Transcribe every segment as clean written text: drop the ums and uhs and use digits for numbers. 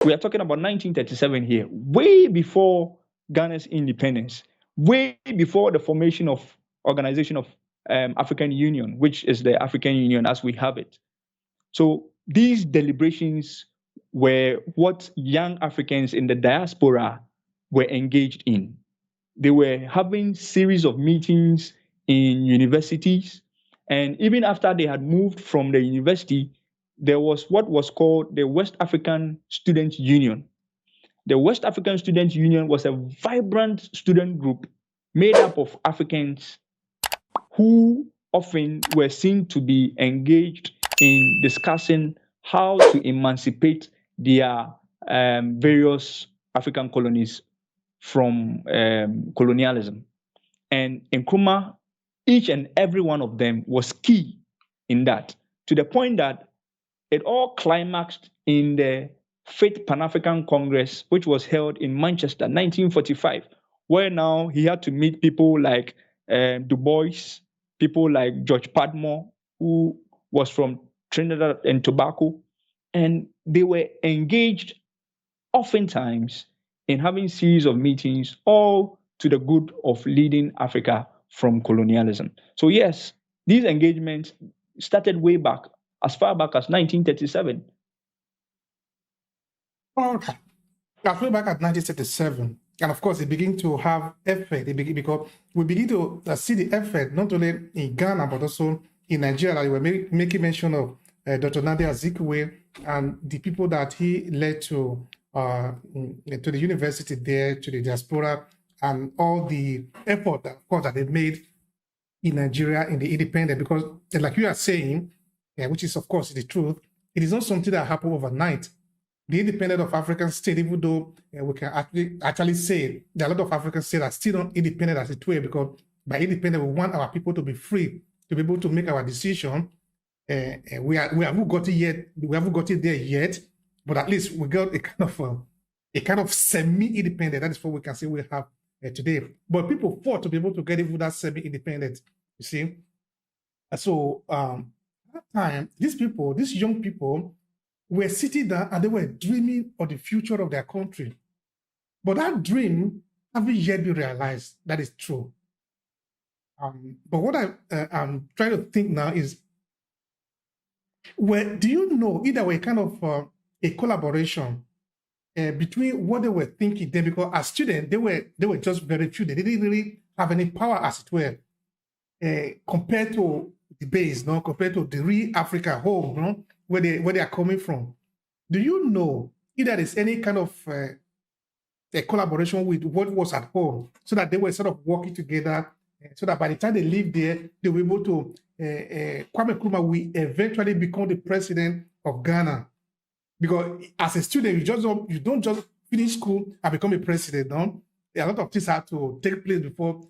We are talking about 1937 here, way before Ghana's independence, way before the formation of Organization of African Union, which is the African Union as we have it. So these deliberations were what young Africans in the diaspora were engaged in. They were having series of meetings in universities, and even after they had moved from the university, there was what was called the West African Student Union. The West African Student Union was a vibrant student group made up of Africans who often were seen to be engaged in discussing how to emancipate their various African colonies from colonialism. And Nkrumah, each and every one of them was key in that, to the point that it all climaxed in the Fifth Pan African Congress, which was held in Manchester, 1945, where now he had to meet people like Du Bois, people like George Padmore, who was from Trinidad and Tobago, and they were engaged oftentimes in having series of meetings, all to the good of leading Africa from colonialism. So yes, these engagements started way back, as far back as 1937. Okay. As way back at 1937, and of course, it began to have effect. Because we begin to see the effect not only in Ghana but also in Nigeria. You were making mention of Dr. Nnamdi Azikiwe and the people that he led to the university there, to the diaspora, and all the effort, of course, that they made in Nigeria in the independence. Because, like you are saying, which is of course the truth, it is not something that happened overnight. The independence of African state, even though we can actually say there are a lot of African states are still not independent as it were, because by independence we want our people to be free, to be able to make our decision. We haven't got it yet. We haven't got it there yet, but at least we got a kind of semi-independent. That is what we can say we have today. But people fought to be able to get even that semi-independent. You see, so at that time, these young people, were sitting down and they were dreaming of the future of their country. But that dream haven't yet been realized. That is true. But what I'm trying to think now is, do you know either way kind of a collaboration between what they were thinking then? Because as students, they were just very few. They didn't really have any power, as it were, compared to the base, no, compared to the real Africa home, no, where they are coming from. Do you know if there is any kind of a collaboration with what was at home, so that they were sort of working together, so that by the time they leave there, they were able to, Kwame Nkrumah will eventually become the president of Ghana? Because as a student, you don't just finish school and become a president, no? A lot of things have to take place before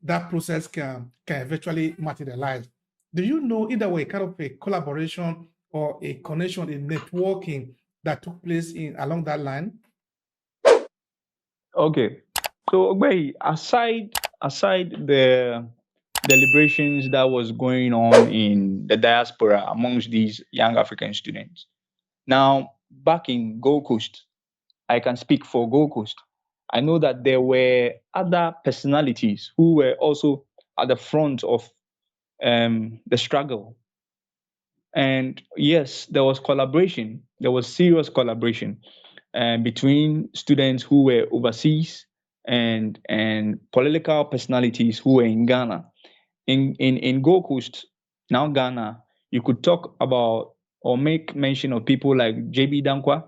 that process can eventually materialize. Do you know either way kind of a collaboration or a connection, a networking that took place along that line? Okay, so Obehi, aside the deliberations that was going on in the diaspora amongst these young African students, now back in Gold Coast, I can speak for Gold Coast. I know that there were other personalities who were also at the front of the struggle. And yes, there was collaboration. There was serious collaboration between students who were overseas and political personalities who were in Ghana. In Gold Coast, now Ghana, you could talk about or make mention of people like JB Dankwa,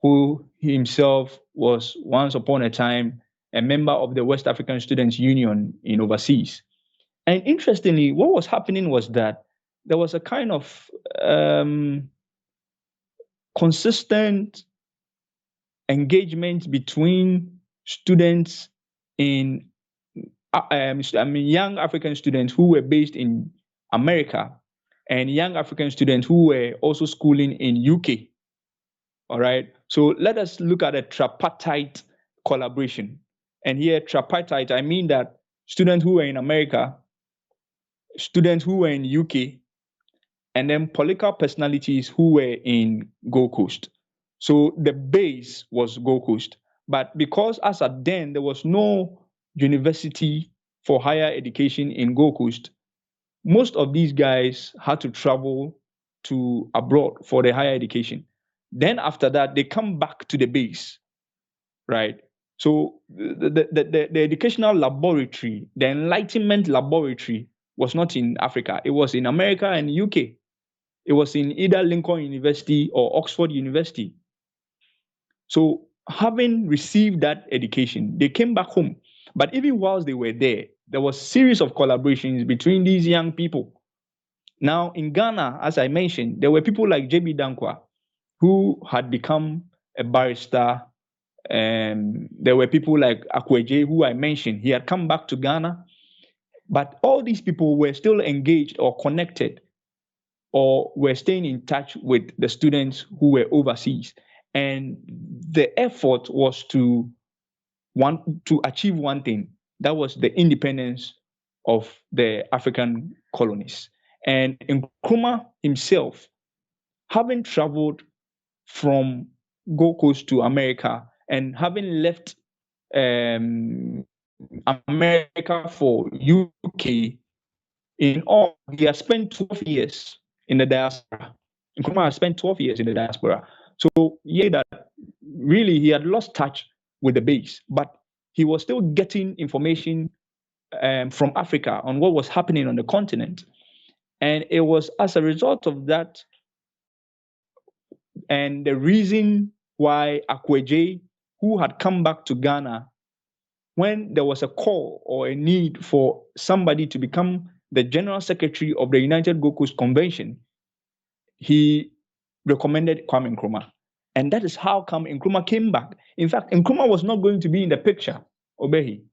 who himself was once upon a time a member of the West African Students Union in overseas. And interestingly, what was happening was that there was a kind of consistent engagement between students in, young African students who were based in America and young African students who were also schooling in UK. All right. So let us look at a tripartite collaboration. And here, tripartite, I mean that students who were in America, students who were in UK, and then political personalities who were in Gold Coast. So the base was Gold Coast. But because as at then there was no university for higher education in Gold Coast, most of these guys had to travel to abroad for their higher education. Then after that, they come back to the base, right? So the educational laboratory, the Enlightenment laboratory, was not in Africa. It was in America and UK. It was in either Lincoln University or Oxford University. So having received that education, they came back home. But even whilst they were there was a series of collaborations between these young people. Now in Ghana, as I mentioned, there were people like J.B. Dankwa, who had become a barrister. There were people like Akweje, who I mentioned. He had come back to Ghana. But all these people were still engaged or connected or were staying in touch with the students who were overseas. And the effort was to achieve one thing, that was the independence of the African colonies. And Nkrumah himself, having traveled from Gold Coast to America and having left America for UK, in all, he has spent 12 years in the diaspora. Nkrumah has spent 12 years in the diaspora. So, yeah, that really he had lost touch with the base, but he was still getting information from Africa on what was happening on the continent. And it was as a result of that and the reason why Akweje, who had come back to Ghana, when there was a call or a need for somebody to become the General Secretary of the United Gold Coast Convention, he recommended Kwame Nkrumah. And that is how Nkrumah came back. In fact, Nkrumah was not going to be in the picture, Obehi,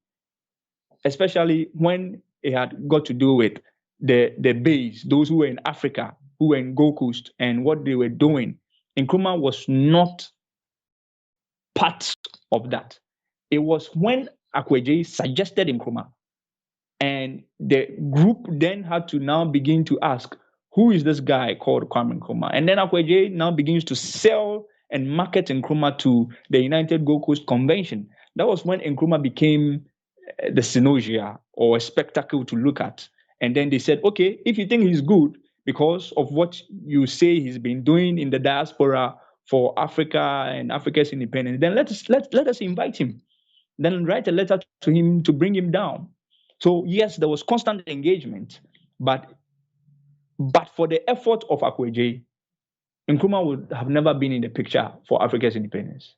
especially when it had got to do with the base, those who were in Africa, who were in Gold Coast, and what they were doing. Nkrumah was not part of that. It was when Akweje suggested Nkrumah, and the group then had to now begin to ask, who is this guy called Kwame Nkrumah? And then Akweje now begins to sell and market Nkrumah to the United Gold Coast Convention. That was when Nkrumah became the synosia or a spectacle to look at. And then they said, okay, if you think he's good because of what you say he's been doing in the diaspora for Africa and Africa's independence, then let us invite him. Then write a letter to him to bring him down. So yes, there was constant engagement, but for the effort of Akweje, Nkrumah would have never been in the picture for Africa's independence.